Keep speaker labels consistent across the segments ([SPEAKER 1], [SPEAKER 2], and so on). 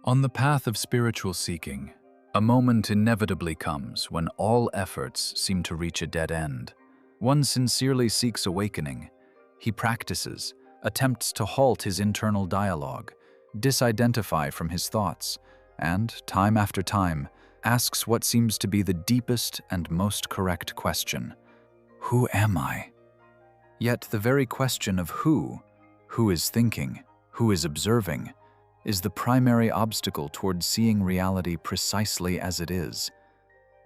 [SPEAKER 1] On the path of spiritual seeking, a moment inevitably comes when all efforts seem to reach a dead end. One sincerely seeks awakening. He practices, attempts to halt his internal dialogue, disidentify from his thoughts, and, time after time, asks what seems to be the deepest and most correct question: who am I? Yet the very question of who is thinking, who is observing, is the primary obstacle toward seeing reality precisely as it is.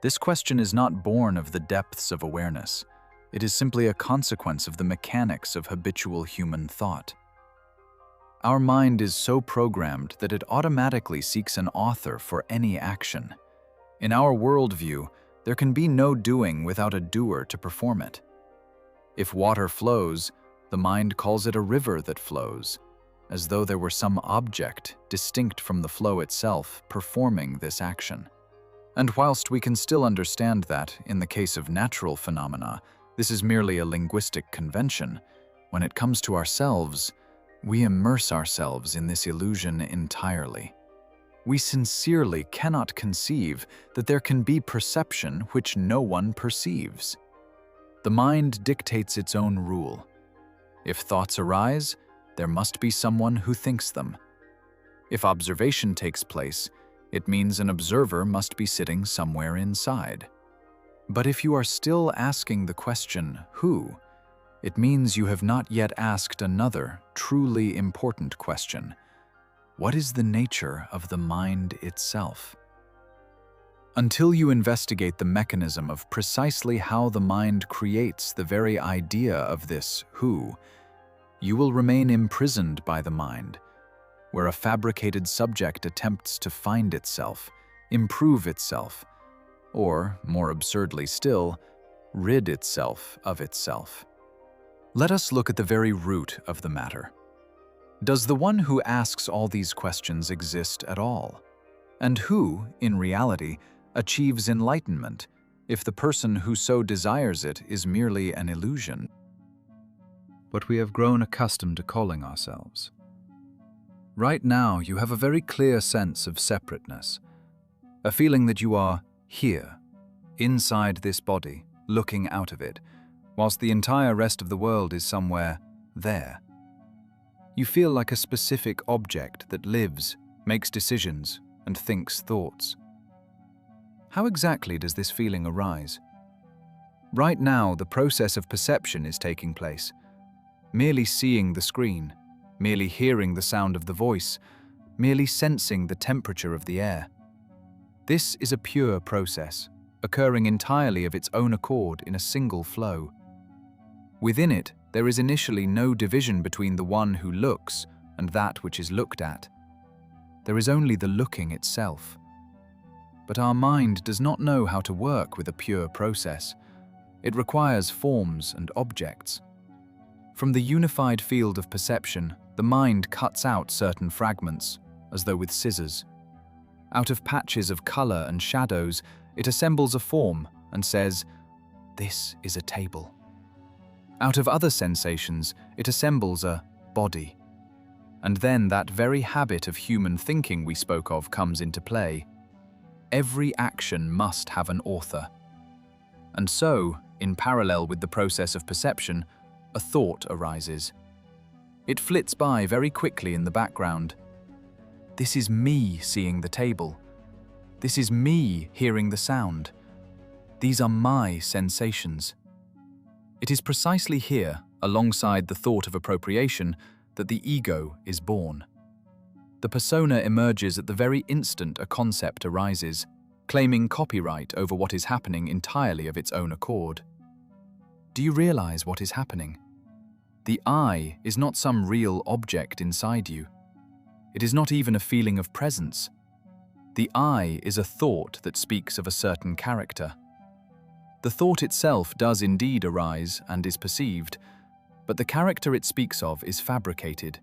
[SPEAKER 1] This question is not born of the depths of awareness. It is simply a consequence of the mechanics of habitual human thought. Our mind is so programmed that it automatically seeks an author for any action. In our worldview, there can be no doing without a doer to perform it. If water flows, the mind calls it a river that flows, as though there were some object, distinct from the flow itself, performing this action. And whilst we can still understand that, in the case of natural phenomena, this is merely a linguistic convention, when it comes to ourselves, we immerse ourselves in this illusion entirely. We sincerely cannot conceive that there can be perception which no one perceives. The mind dictates its own rule. If thoughts arise, there must be someone who thinks them. If observation takes place, it means an observer must be sitting somewhere inside. But if you are still asking the question, who, it means you have not yet asked another, truly important question. What is the nature of the mind itself? Until you investigate the mechanism of precisely how the mind creates the very idea of this who, you will remain imprisoned by the mind, where a fabricated subject attempts to find itself, improve itself, or, more absurdly still, rid itself of itself. Let us look at the very root of the matter. Does the one who asks all these questions exist at all? And who, in reality, achieves enlightenment if the person who so desires it is merely an illusion? What we have grown accustomed to calling ourselves. Right now, you have a very clear sense of separateness, a feeling that you are here, inside this body, looking out of it, whilst the entire rest of the world is somewhere there. You feel like a specific object that lives, makes decisions, and thinks thoughts. How exactly does this feeling arise? Right now, the process of perception is taking place. Merely seeing the screen, merely hearing the sound of the voice, merely sensing the temperature of the air. This is a pure process, occurring entirely of its own accord in a single flow. Within it, there is initially no division between the one who looks and that which is looked at. There is only the looking itself. But our mind does not know how to work with a pure process. It requires forms and objects. From the unified field of perception, the mind cuts out certain fragments, as though with scissors. Out of patches of color and shadows, it assembles a form and says, "This is a table." Out of other sensations, it assembles a body. And then that very habit of human thinking we spoke of comes into play. Every action must have an author. And so, in parallel with the process of perception, a thought arises. It flits by very quickly in the background. This is me seeing the table. This is me hearing the sound. These are my sensations. It is precisely here, alongside the thought of appropriation, that the ego is born. The persona emerges at the very instant a concept arises, claiming copyright over what is happening entirely of its own accord. Do you realize what is happening? The I is not some real object inside you. It is not even a feeling of presence. The I is a thought that speaks of a certain character. The thought itself does indeed arise and is perceived, but the character it speaks of is fabricated.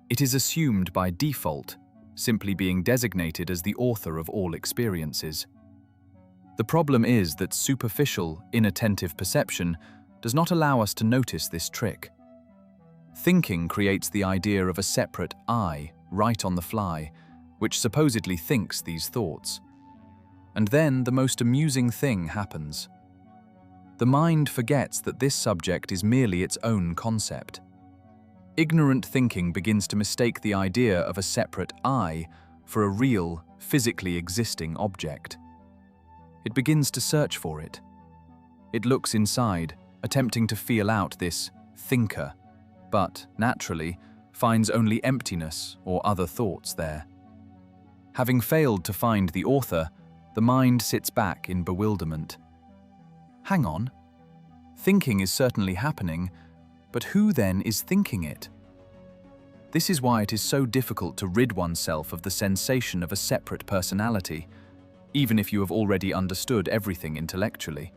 [SPEAKER 1] It is assumed by default, simply being designated as the author of all experiences. The problem is that superficial, inattentive perception does not allow us to notice this trick. Thinking creates the idea of a separate I right on the fly, which supposedly thinks these thoughts. And then the most amusing thing happens. The mind forgets that this subject is merely its own concept. Ignorant thinking begins to mistake the idea of a separate I for a real, physically existing object. It begins to search for it. It looks inside, attempting to feel out this thinker, but, naturally, finds only emptiness or other thoughts there. Having failed to find the author, the mind sits back in bewilderment. Hang on. Thinking is certainly happening, but who then is thinking it? This is why it is so difficult to rid oneself of the sensation of a separate personality, even if you have already understood everything intellectually.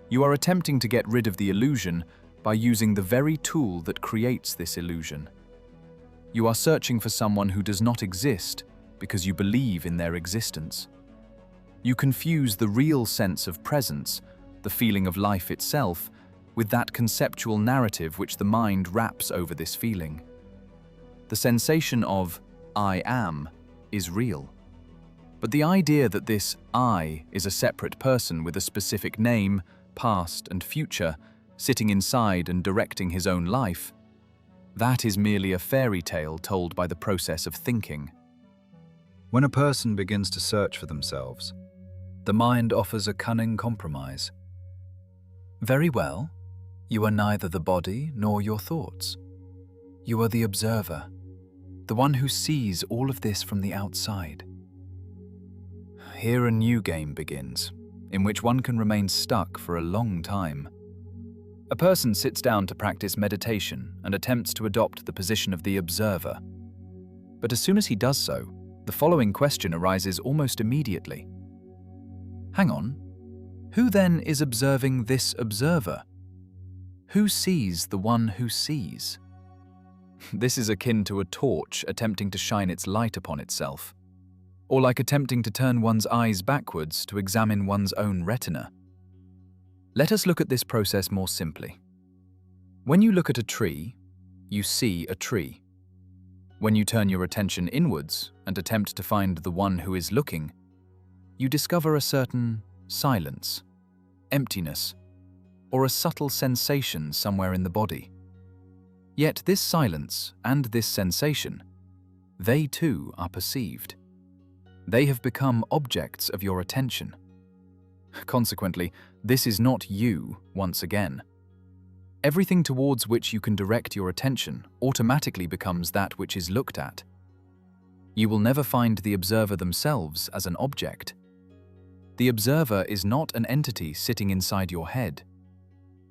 [SPEAKER 1] You are attempting to get rid of the illusion by using the very tool that creates this illusion. You are searching for someone who does not exist because you believe in their existence. You confuse the real sense of presence, the feeling of life itself, with that conceptual narrative which the mind wraps over this feeling. The sensation of I am is real. But the idea that this I is a separate person with a specific name, past and future, sitting inside and directing his own life, that is merely a fairy tale told by the process of thinking.
[SPEAKER 2] When a person begins to search for themselves, the mind offers a cunning compromise. Very well, you are neither the body nor your thoughts. You are the observer, the one who sees all of this from the outside. Here a new game begins, in which one can remain stuck for a long time. A person sits down to practice meditation and attempts to adopt the position of the observer. But as soon as he does so, the following question arises almost immediately. Hang on, who then is observing this observer? Who sees the one who sees? This is akin to a torch attempting to shine its light upon itself, or like attempting to turn one's eyes backwards to examine one's own retina. Let us look at this process more simply. When you look at a tree, you see a tree. When you turn your attention inwards and attempt to find the one who is looking, you discover a certain silence, emptiness, or a subtle sensation somewhere in the body. Yet this silence and this sensation, they too are perceived. They have become objects of your attention. Consequently, this is not you once again. Everything towards which you can direct your attention automatically becomes that which is looked at. You will never find the observer themselves as an object. The observer is not an entity sitting inside your head.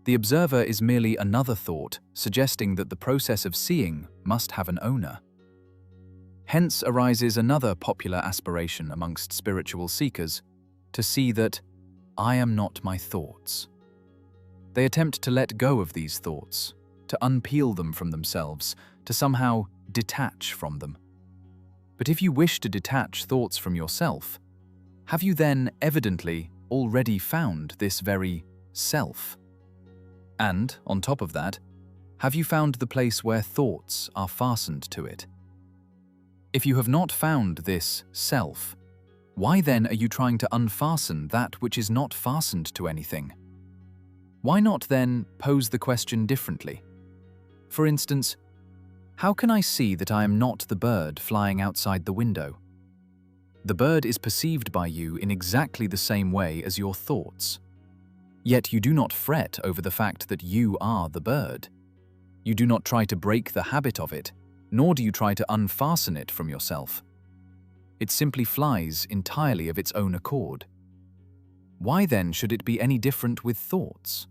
[SPEAKER 2] The observer is merely another thought suggesting that the process of seeing must have an owner. Hence arises another popular aspiration amongst spiritual seekers, to see that I am not my thoughts. They attempt to let go of these thoughts, to unpeel them from themselves, to somehow detach from them. But if you wish to detach thoughts from yourself, have you then evidently already found this very self? And, on top of that, have you found the place where thoughts are fastened to it? If you have not found this self, why then are you trying to unfasten that which is not fastened to anything? Why not then pose the question differently? For instance, how can I see that I am not the bird flying outside the window? The bird is perceived by you in exactly the same way as your thoughts. Yet you do not fret over the fact that you are the bird. You do not try to break the habit of it, nor do you try to unfasten it from yourself. It simply flies entirely of its own accord. Why then should it be any different with thoughts?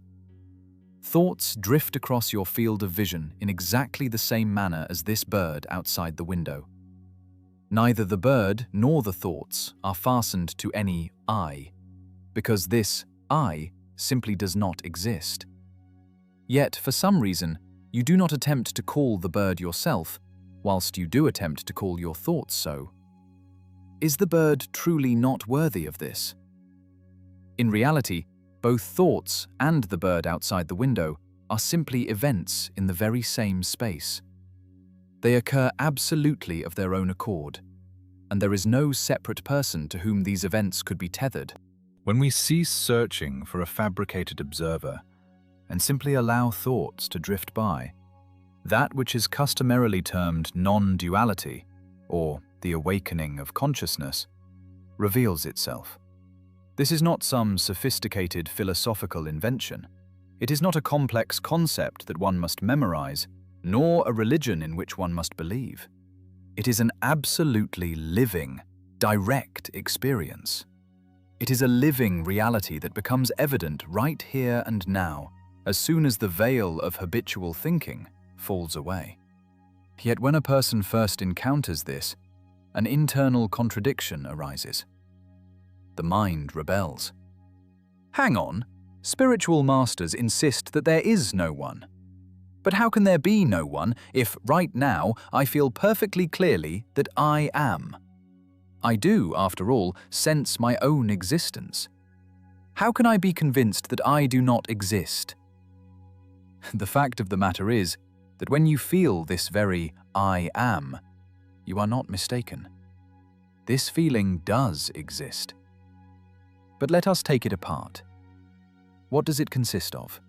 [SPEAKER 2] Thoughts drift across your field of vision in exactly the same manner as this bird outside the window. Neither the bird nor the thoughts are fastened to any I, because this I simply does not exist. Yet, for some reason, you do not attempt to call the bird yourself, whilst you do attempt to call your thoughts so. Is the bird truly not worthy of this? In reality, both thoughts and the bird outside the window are simply events in the very same space. They occur absolutely of their own accord.
[SPEAKER 1] and there is no separate person to whom these events could be tethered.
[SPEAKER 2] When we cease searching for a fabricated observer and simply allow thoughts to drift by, that which is customarily termed non-duality, or the awakening of consciousness, reveals itself. This is not some sophisticated philosophical invention. It is not a complex concept that one must memorize, nor a religion in which one must believe. It is an absolutely living, direct experience. It is a living reality that becomes evident right here and now, as soon as the veil of habitual thinking falls away. Yet when a person first encounters this, an internal contradiction arises. The mind rebels. Hang on, spiritual masters insist that there is no one. But how can there be no one if, right now, I feel perfectly clearly that I am? I do, after all, sense my own existence. How can I be convinced that I do not exist? The fact of the matter is that when you feel this very I am, you are not mistaken. This feeling does exist. But let us take it apart. What does it consist of?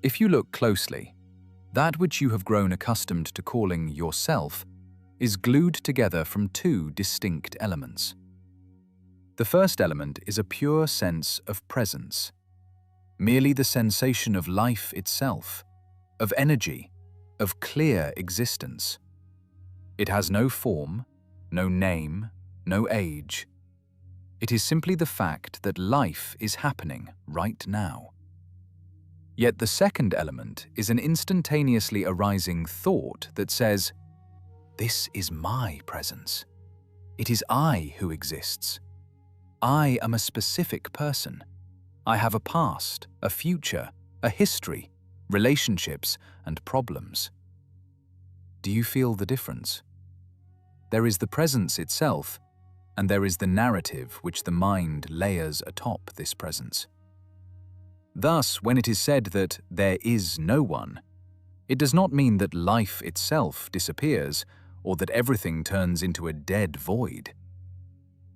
[SPEAKER 2] If you look closely, that which you have grown accustomed to calling yourself is glued together from two distinct elements. The first element is a pure sense of presence, merely the sensation of life itself, of energy, of clear existence. It has no form, no name, no age. It is simply the fact that life is happening right now. Yet the second element is an instantaneously arising thought that says, "This is my presence. It is I who exists. I am a specific person. I have a past, a future, a history, relationships, and problems." Do you feel the difference? There is the presence itself, and there is the narrative which the mind layers atop this presence. Thus, when it is said that there is no one, it does not mean that life itself disappears or that everything turns into a dead void.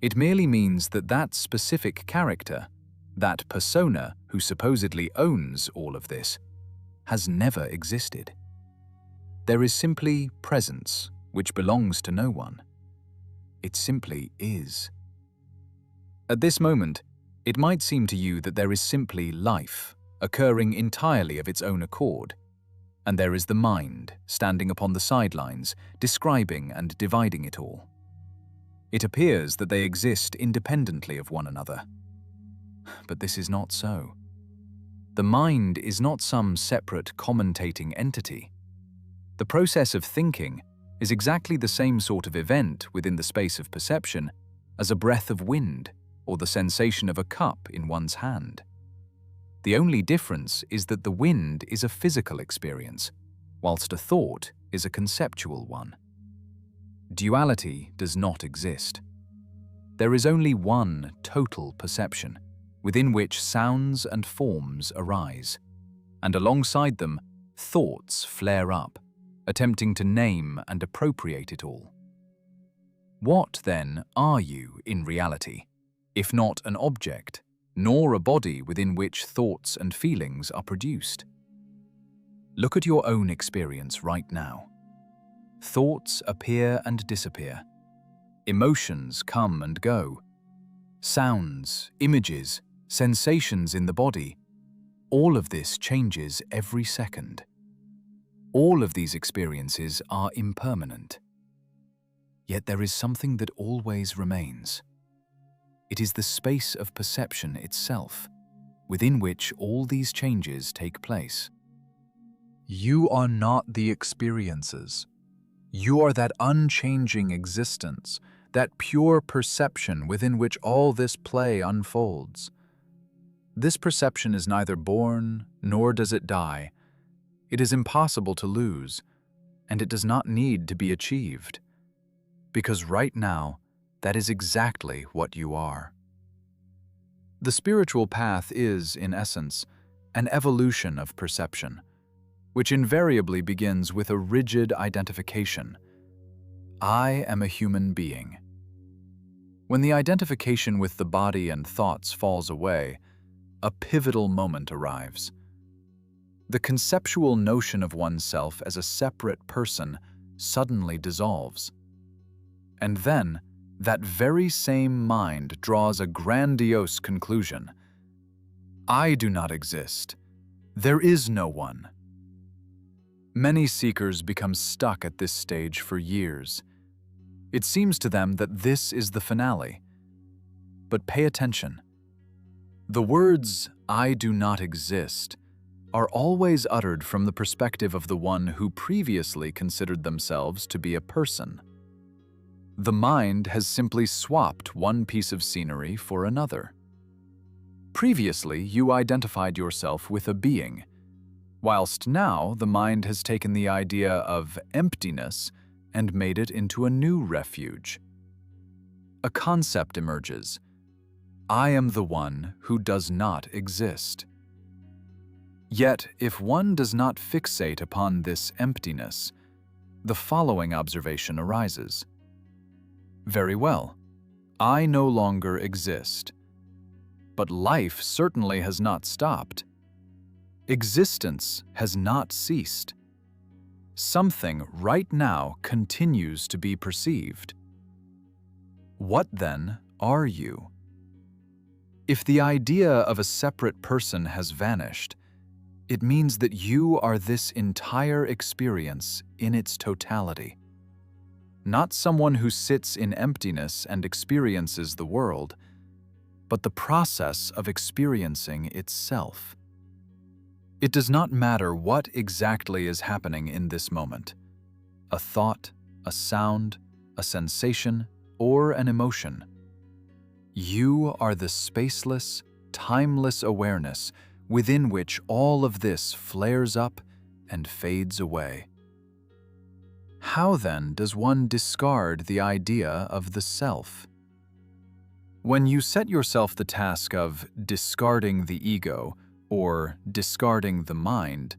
[SPEAKER 2] It merely means that that specific character, that persona who supposedly owns all of this, has never existed. There is simply presence, which belongs to no one. It simply is. At this moment, it might seem to you that there is simply life, occurring entirely of its own accord, and there is the mind, standing upon the sidelines, describing and dividing it all. It appears that they exist independently of one another. But this is not so. The mind is not some separate commentating entity. The process of thinking is exactly the same sort of event within the space of perception as a breath of wind or the sensation of a cup in one's hand. The only difference is that the wind is a physical experience, whilst a thought is a conceptual one. Duality does not exist. There is only one total perception, within which sounds and forms arise, and alongside them, thoughts flare up, attempting to name and appropriate it all. What, then, are you in reality, if not an object, nor a body within which thoughts and feelings are produced? Look at your own experience right now. Thoughts appear and disappear. Emotions come and go. Sounds, images, sensations in the body, all of this changes every second. All of these experiences are impermanent. Yet there is something that always remains. It is the space of perception itself, within which all these changes take place. You are not the experiences. You are that unchanging existence, that pure perception within which all this play unfolds. This perception is neither born, nor does it die. It is impossible to lose, and it does not need to be achieved. Because right now, that is exactly what you are. The spiritual path is, in essence, an evolution of perception, which invariably begins with a rigid identification.
[SPEAKER 1] I am a human being. When the identification with the body and thoughts falls away, a pivotal moment arrives. The conceptual notion of oneself as a separate person suddenly dissolves. And then, that very same mind draws a grandiose conclusion. I do not exist. There is no one. Many seekers become stuck at this stage for years. It seems to them that this is the finale. But pay attention. The words, I do not exist, are always uttered from the perspective of the one who previously considered themselves to be a person. The mind has simply swapped one piece of scenery for another. Previously, you identified yourself with a being, whilst now the mind has taken the idea of emptiness and made it into a new refuge. A concept emerges. I am the one who does not exist. Yet, if one does not fixate upon this emptiness, the following observation arises. Very well, I no longer exist. But life certainly has not stopped. Existence has not ceased. Something right now continues to be perceived. What then are you? If the idea of a separate person has vanished, it means that you are this entire experience in its totality. Not someone who sits in emptiness and experiences the world, but the process of experiencing itself. It does not matter what exactly is happening in this moment. A thought, a sound, a sensation, or an emotion. You are the spaceless, timeless awareness within which all of this flares up and fades away. How then does one discard the idea of the self? When you set yourself the task of discarding the ego or discarding the mind,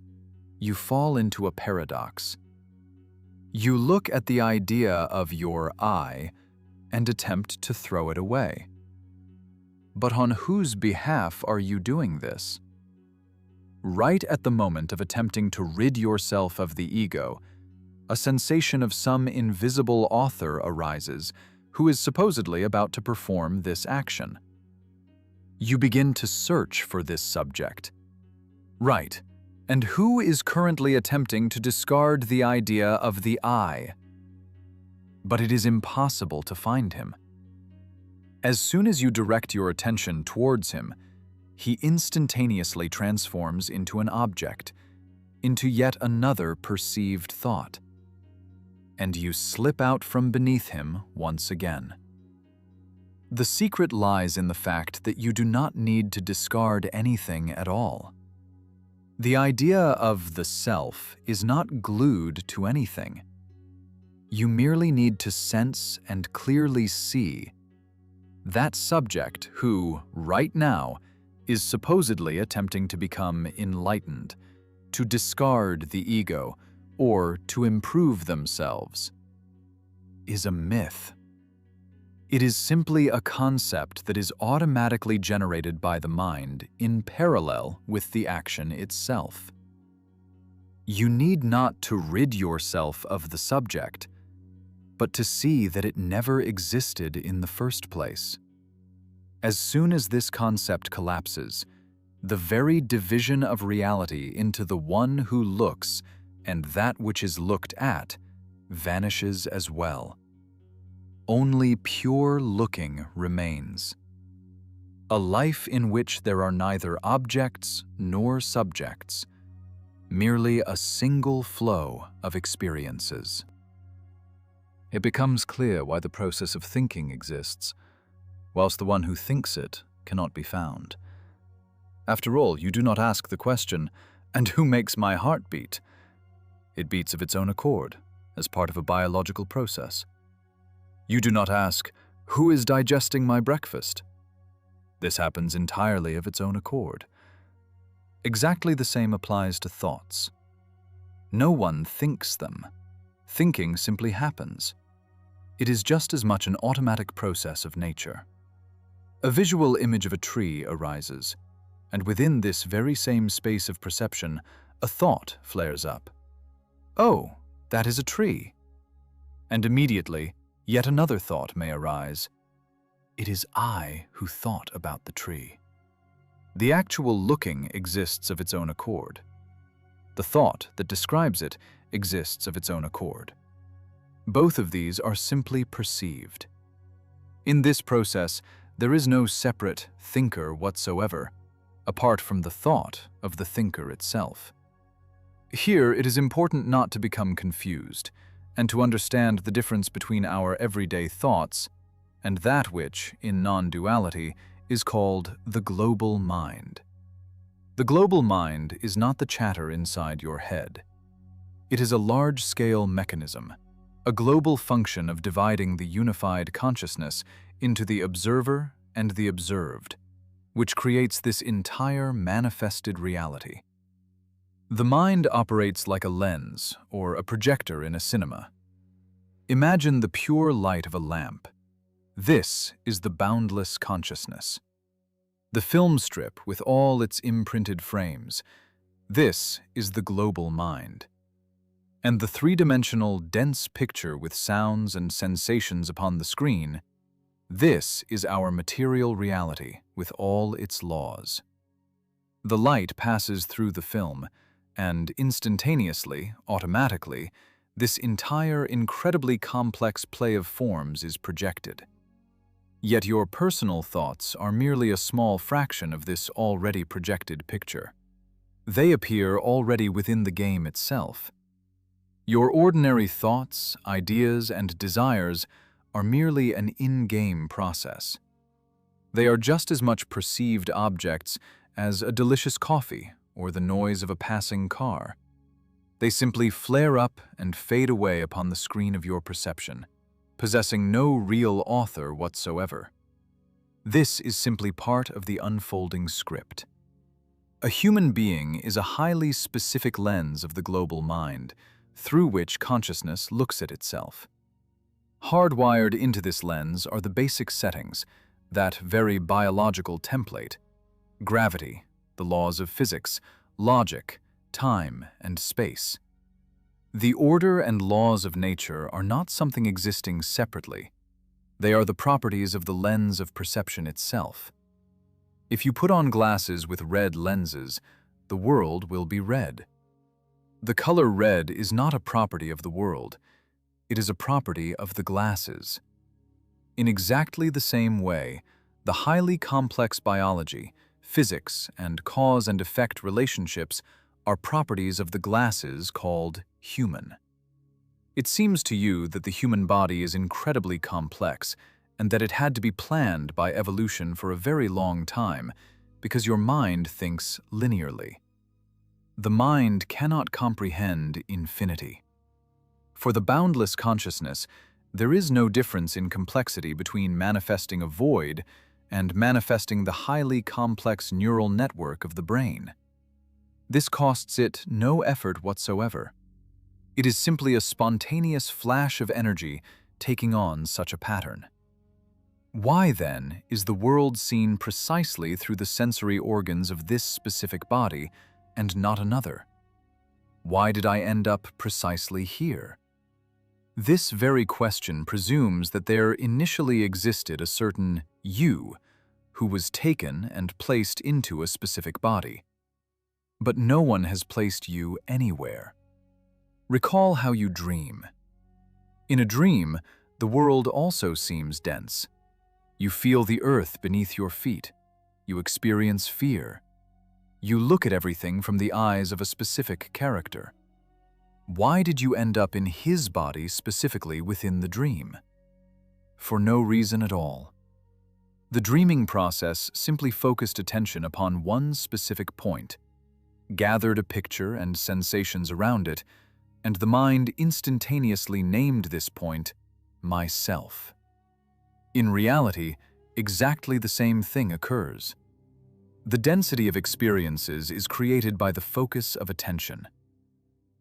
[SPEAKER 1] you fall into a paradox. You look at the idea of your I and attempt to throw it away. But on whose behalf are you doing this? Right at the moment of attempting to rid yourself of the ego, a sensation of some invisible author arises who is supposedly about to perform this action. You begin to search for this subject. Right, and who is currently attempting to discard the idea of the I? But it is impossible to find him. As soon as you direct your attention towards him, he instantaneously transforms into an object, into yet another perceived thought. And you slip out from beneath him once again. The secret lies in the fact that you do not need to discard anything at all. The idea of the self is not glued to anything. You merely need to sense and clearly see that subject who, right now, is supposedly attempting to become enlightened, to discard the ego, or to improve themselves, is a myth. It is simply a concept that is automatically generated by the mind in parallel with the action itself. You need not to rid yourself of the subject, but to see that it never existed in the first place. As soon as this concept collapses, the very division of reality into the one who looks and that which is looked at vanishes as well. Only pure looking remains. A life in which there are neither objects nor subjects, merely a single flow of experiences. It becomes clear why the process of thinking exists, whilst the one who thinks it cannot be found. After all, you do not ask the question, "And who makes my heart beat?" It beats of its own accord, as part of a biological process. You do not ask, "Who is digesting my breakfast?" This happens entirely of its own accord. Exactly the same applies to thoughts. No one thinks them. Thinking simply happens.
[SPEAKER 2] It is just as much an automatic process of nature. A visual image of a tree arises, and within this very same space of perception, a thought flares up. Oh, that is a tree. And immediately, yet another thought may arise. It is I who thought about the tree. The actual looking exists of its own accord. The thought that describes it exists of its own accord. Both of these are simply perceived. In this process, there is no separate thinker whatsoever, apart from the thought of the thinker itself. Here, it is important not to become confused, and to understand the difference between our everyday thoughts and that which, in non-duality, is called the global mind. The global mind is not the chatter inside your head. It is a large-scale mechanism, a global function of dividing the unified consciousness into the observer and the observed, which creates this entire manifested reality. The mind operates like a lens or a projector in a cinema. Imagine the pure light of a lamp. This is the boundless consciousness. The film strip with all its imprinted frames. This is the global mind. And the three-dimensional, dense picture with sounds and sensations upon the screen, this is our material reality with all its laws. The light passes through the film, and instantaneously, automatically, this entire incredibly complex play of forms is projected. Yet your personal thoughts are merely a small fraction of this already projected picture. They appear already within the game itself. Your ordinary thoughts, ideas, and desires are merely an in-game process. They are just as much perceived objects as a delicious coffee or the noise of a passing car. They simply flare up and fade away upon the screen of your perception, possessing no real author whatsoever. This is simply part of the unfolding script. A human being is a highly specific lens of the global mind, through which consciousness looks at itself. Hardwired into this lens are the basic settings, that very biological template: gravity, the laws of physics, logic, time, and space. The order and laws of nature are not something existing separately. They are the properties of the lens of perception itself. If you put on glasses with red lenses, the world will be red. The color red is not a property of the world. It is a property of the glasses. In exactly the same way, the highly complex biology, physics, and cause and effect relationships are properties of the glasses called human. It seems to you that the human body is incredibly complex and that it had to be planned by evolution for a very long time because your mind thinks linearly. The mind cannot comprehend infinity. For the boundless consciousness, there is no difference in complexity between manifesting a void and manifesting the highly complex neural network of the brain. This costs it no effort whatsoever. It is simply a spontaneous flash of energy taking on such a pattern. Why, then, is the world seen precisely through the sensory organs of this specific body and not another? Why did I end up precisely here? This very question presumes that there initially existed a certain you who was taken and placed into a specific body. But no one has placed you anywhere. Recall how you dream. In a dream, the world also seems dense. You feel the earth beneath your feet. You experience fear. You look at everything from the eyes of a specific character. Why did you end up in his body specifically within the dream? For no reason at all. The dreaming process simply focused attention upon one specific point, gathered a picture and sensations around it, and the mind instantaneously named this point myself. In reality, exactly the same thing occurs. The density of experiences is created by the focus of attention.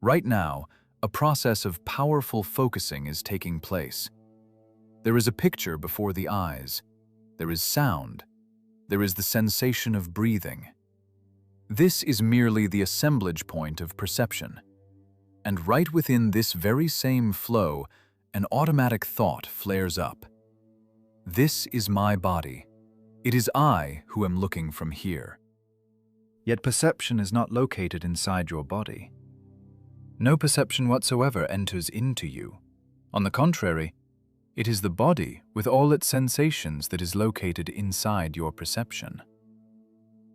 [SPEAKER 2] Right now, a process of powerful focusing is taking place.
[SPEAKER 1] There is a picture before the eyes. There is sound. There is the sensation of breathing. This is merely the assemblage point of perception. And right within this very same flow, an automatic thought flares up. This is my body. It is I who am looking from here.
[SPEAKER 2] Yet perception is not located inside your body. No perception whatsoever enters into you. On the contrary, it is the body with all its sensations that is located inside your perception.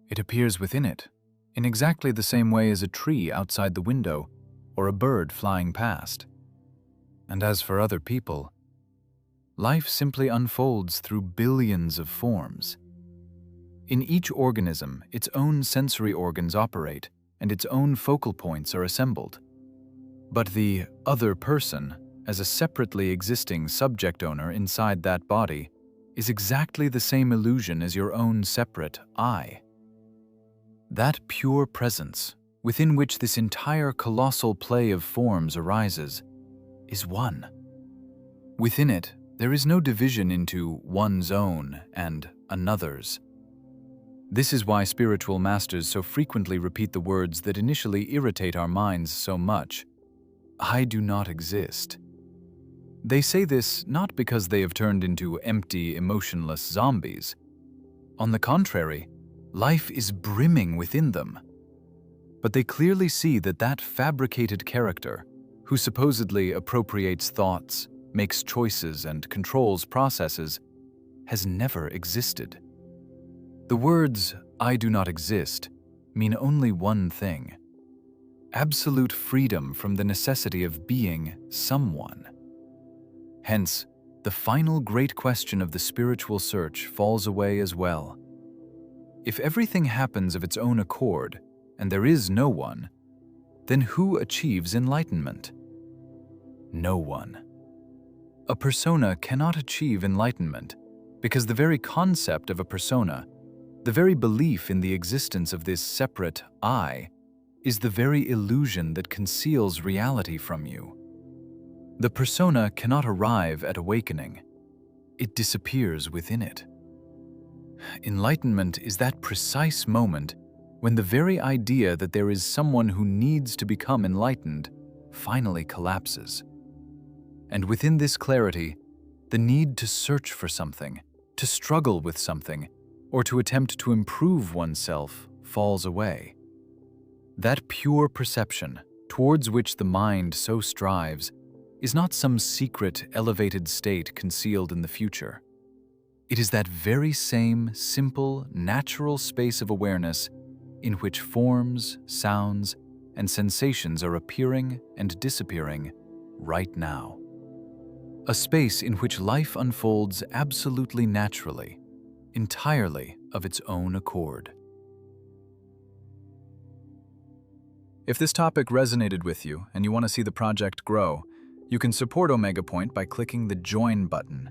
[SPEAKER 2] It appears within it, in exactly the same way as a tree outside the window or a bird flying past. And as for other people, life simply unfolds through billions of forms. In each organism, its own sensory organs operate and its own focal points are assembled. But the other person, as a separately existing subject owner inside that body, is exactly the same illusion as your own separate I. That pure presence, within which this entire colossal play of forms arises, is one. Within it, there is no division into one's own and another's. This is why spiritual masters so frequently repeat the words that initially irritate our minds so much: I do not exist. They say this not because they have turned into empty, emotionless zombies. On the contrary, life is brimming within them. But they clearly see that that fabricated character, who supposedly appropriates thoughts, makes choices, and controls processes, has never existed. The words, I do not exist, mean only one thing: absolute freedom from the necessity of being someone. Hence, the final great question of the spiritual search falls away as well. If everything happens of its own accord, and there is no one, then who achieves enlightenment? No one. A persona cannot achieve enlightenment because the very concept of a persona, the very belief in the existence of this separate I, is the very illusion that conceals reality from you. The persona cannot arrive at awakening. It disappears within it. Enlightenment is that precise moment when the very idea that there is someone who needs to become enlightened finally collapses. And within this clarity, the need to search for something, to struggle with something, or to attempt to improve oneself falls away. That pure perception, towards which the mind so strives, is not some secret, elevated state concealed in the future. It is that very same simple, natural space of awareness in which forms, sounds, and sensations are appearing and disappearing right now. A space in which life unfolds absolutely naturally, entirely of its own accord. If this topic resonated with you and you want to see the project grow, you can support Omega Point by clicking the Join button.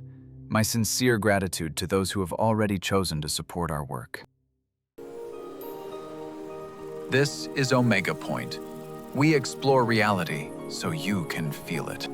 [SPEAKER 2] My sincere gratitude to those who have already chosen to support our work. This is Omega Point. We explore reality so you can feel it.